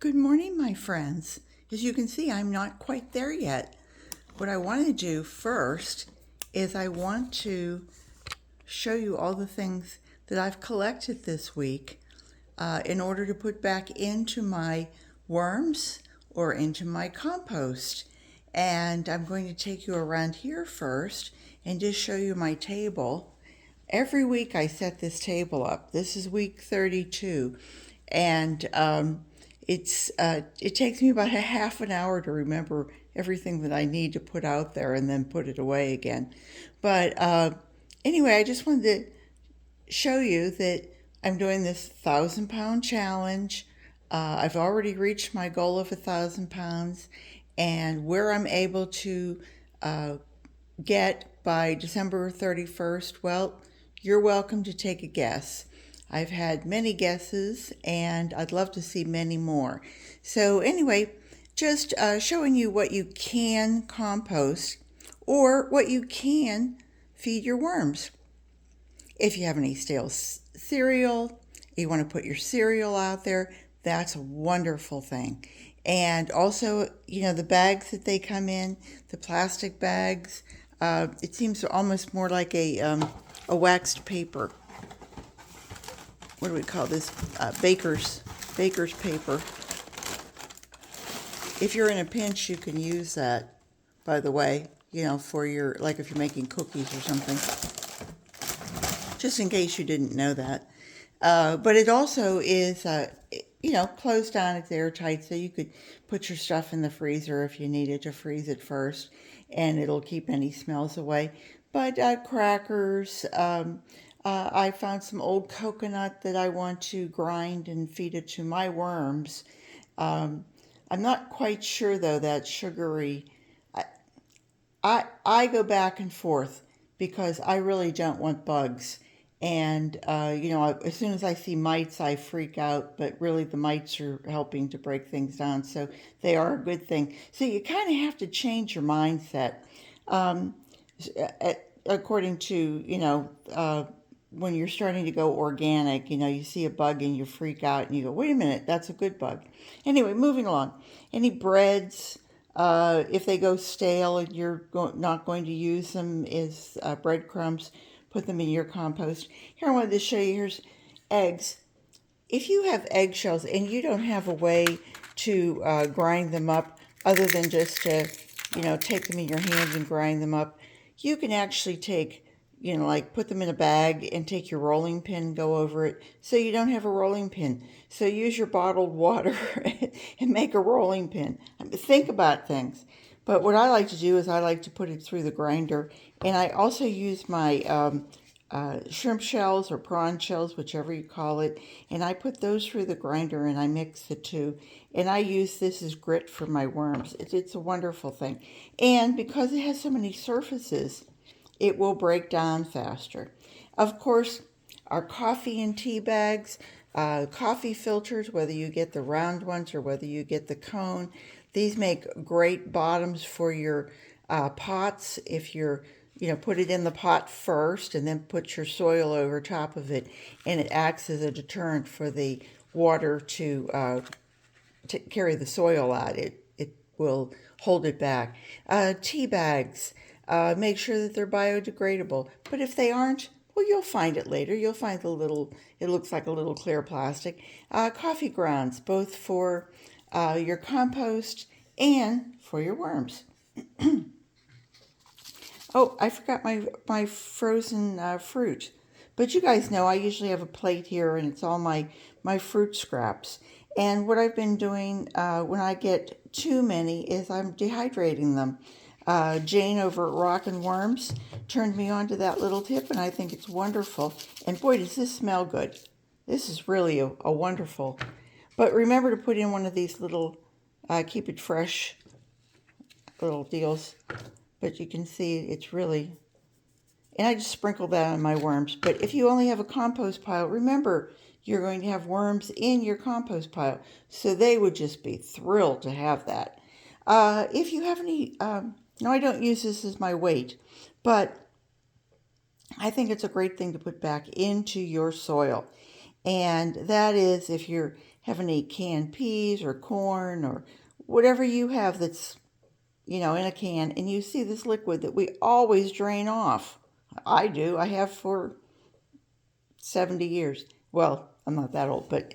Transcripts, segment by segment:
Good morning, my friends. As you can see, I'm not quite there yet. What I want to do first is I want to show you all the things that I've collected this week in order to put back into my worms or into my compost. And I'm going to take you around here first and just show you my table. Every week I set this table up. This is week 32, and it takes me about a half an hour to remember everything that I need to put out there and then put it away again. But anyway, I just wanted to show you that I'm doing this 1,000-pound challenge. I've already reached my goal of 1,000 pounds, and where I'm able to get by December 31st, well, you're welcome to take a guess. I've had many guesses, and I'd love to see many more. So anyway, just showing you what you can compost or what you can feed your worms. If you have any stale cereal, you want to put your cereal out there, that's a wonderful thing. And also, the bags that they come in, the plastic bags, it seems almost more like a waxed paper. What do we call this? Baker's paper. If you're in a pinch, you can use that, by the way, for your, like if you're making cookies or something. Just in case you didn't know that. But it also is, closed down, it's airtight, so you could put your stuff in the freezer if you needed to freeze it first, and it'll keep any smells away. But crackers, I found some old coconut that I want to grind and feed it to my worms. I'm not quite sure, though, that sugary. I go back and forth because I really don't want bugs. And, as soon as I see mites, I freak out, but really the mites are helping to break things down, so they are a good thing. So you kind of have to change your mindset. According to, when you're starting to go organic, you see a bug and you freak out and you go, wait a minute, that's a good bug. Anyway, moving along. Any breads, if they go stale and you're not going to use them, is breadcrumbs. Put them in your compost. Here I wanted to show you, here's eggs. If you have eggshells and you don't have a way to grind them up other than just to, take them in your hands and grind them up, you can actually take, put them in a bag and take your rolling pin, go over it, so you don't have a rolling pin. So use your bottled water and make a rolling pin. Think about things. But what I like to do is I like to put it through the grinder, and I also use my shrimp shells or prawn shells, whichever you call it, and I put those through the grinder and I mix the two, and I use this as grit for my worms. It's a wonderful thing. And because it has so many surfaces, it will break down faster. Of course, our coffee and tea bags, coffee filters, whether you get the round ones or whether you get the cone, these make great bottoms for your pots. If you're, put it in the pot first and then put your soil over top of it, and it acts as a deterrent for the water to carry the soil out. It will hold it back. Tea bags, make sure that they're biodegradable. But if they aren't, well, you'll find it later. You'll find it looks like a little clear plastic. Coffee grounds, both for your compost and for your worms. Oh, I forgot my frozen fruit. But you guys know I usually have a plate here and it's all my fruit scraps. And what I've been doing when I get too many is I'm dehydrating them. Jane over at Rockin' Worms turned me on to that little tip, and I think it's wonderful. And boy, does this smell good. This is really a wonderful. But remember to put in one of these little keep it fresh little deals. But you can see it's really, and I just sprinkle that on my worms. But if you only have a compost pile, remember, you're going to have worms in your compost pile. So they would just be thrilled to have that. If you have any, no, I don't use this as my weight, but I think it's a great thing to put back into your soil. And that is if you're having any canned peas or corn or whatever you have that's, in a can, and you see this liquid that we always drain off. I do. I have for 70 years. Well, I'm not that old, but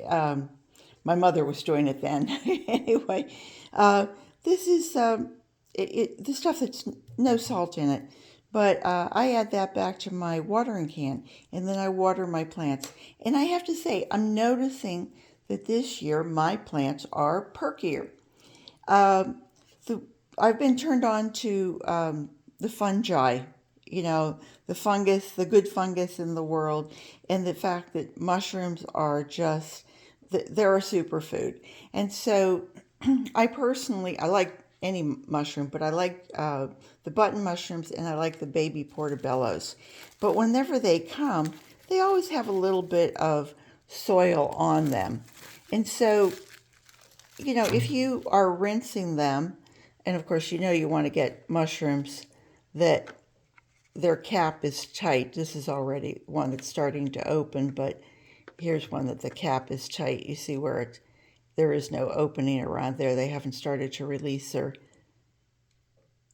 my mother was doing it then. Anyway, uh, this is the stuff that's no salt in it. But I add that back to my watering can, and then I water my plants. And I have to say, I'm noticing that this year my plants are perkier. Um, the I've been turned on to the fungi, you know, the fungus, the good fungus in the world, and the fact that mushrooms are just they're a superfood. And so, I like any mushroom, but I like the button mushrooms and I like the baby portobellos. But whenever they come, they always have a little bit of soil on them, and so if you are rinsing them, and of course, you want to get mushrooms that their cap is tight. This is already one that's starting to open, but here's one that the cap is tight. You see where there is no opening around there. They haven't started to release their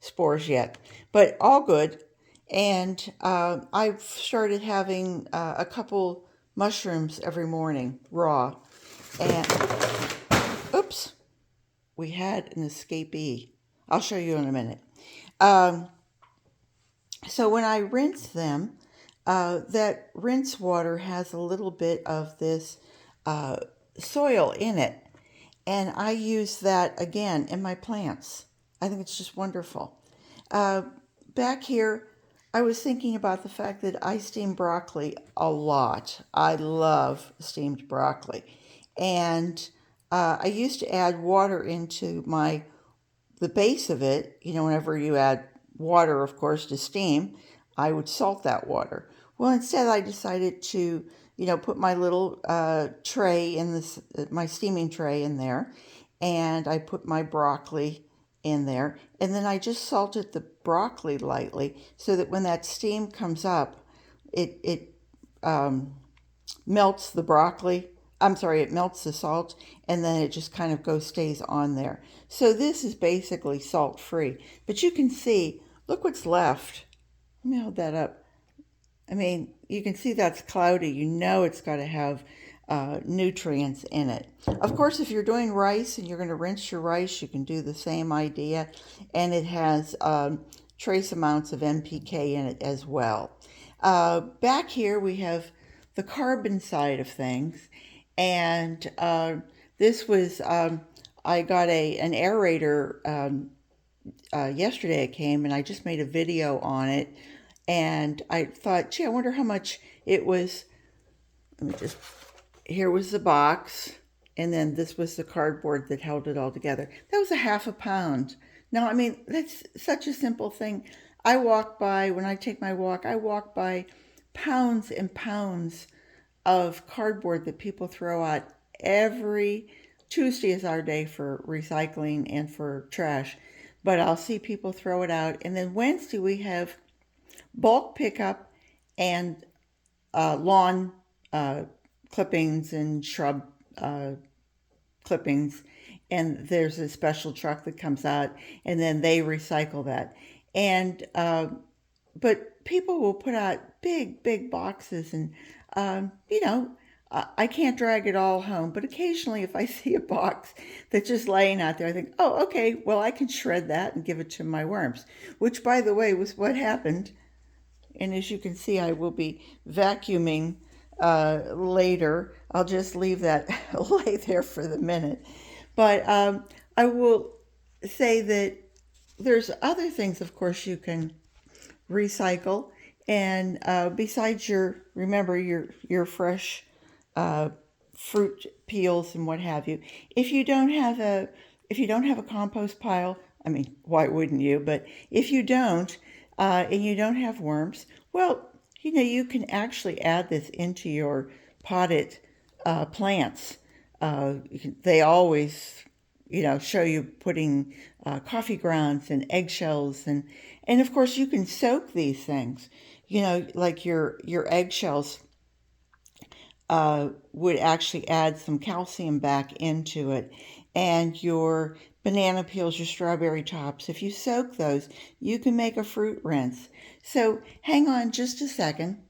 spores yet, but all good. And I've started having a couple mushrooms every morning, raw. And oops, we had an escapee. I'll show you in a minute. Um, so when I rinse them, that rinse water has a little bit of this uh, soil in it. And I use that again in my plants. I think it's just wonderful. Uh, Back here, I was thinking about the fact that I steam broccoli a lot. I love steamed broccoli. And I used to add water into the base of it. Whenever you add water, of course, to steam, I would salt that water. Well, instead, I decided to, put my little tray in my steaming tray in there, and I put my broccoli in there, and then I just salted the broccoli lightly so that when that steam comes up, it melts the broccoli. I'm sorry, it melts the salt, and then it just kind of stays on there. So this is basically salt free. But you can see, look what's left. Let me hold that up. I mean, you can see that's cloudy. It's got to have nutrients in it. Of course, if you're doing rice and you're going to rinse your rice, you can do the same idea. And it has trace amounts of NPK in it as well. Back here, we have the carbon side of things. And this was, I got an aerator yesterday. It came and I just made a video on it. And I thought, gee, I wonder how much it was. Here was the box. And then this was the cardboard that held it all together. That was a half a pound. Now, I mean, that's such a simple thing. When I take my walk, I walk by pounds and pounds of cardboard that people throw out every Tuesday is our day for recycling and for trash. But I'll see people throw it out. And then Wednesday we have bulk pickup and lawn clippings and shrub clippings. And there's a special truck that comes out and then they recycle that. And but people will put out big boxes, and I can't drag it all home. But occasionally, if I see a box that's just laying out there, I think, oh, okay, well, I can shred that and give it to my worms. Which, by the way, was what happened. And as you can see, I will be vacuuming later. I'll just leave that lay there for the minute. But I will say that there's other things, of course, you can recycle. And besides your fresh fruit peels and what have you, if you don't have a compost pile, I mean, why wouldn't you? But if you don't, and you don't have worms, well, you can actually add this into your potted plants. They always, show you putting coffee grounds and eggshells, and of course you can soak these things. Like your eggshells. would actually add some calcium back into it. And your banana peels, your strawberry tops, if you soak those, you can make a fruit rinse. So hang on just a second.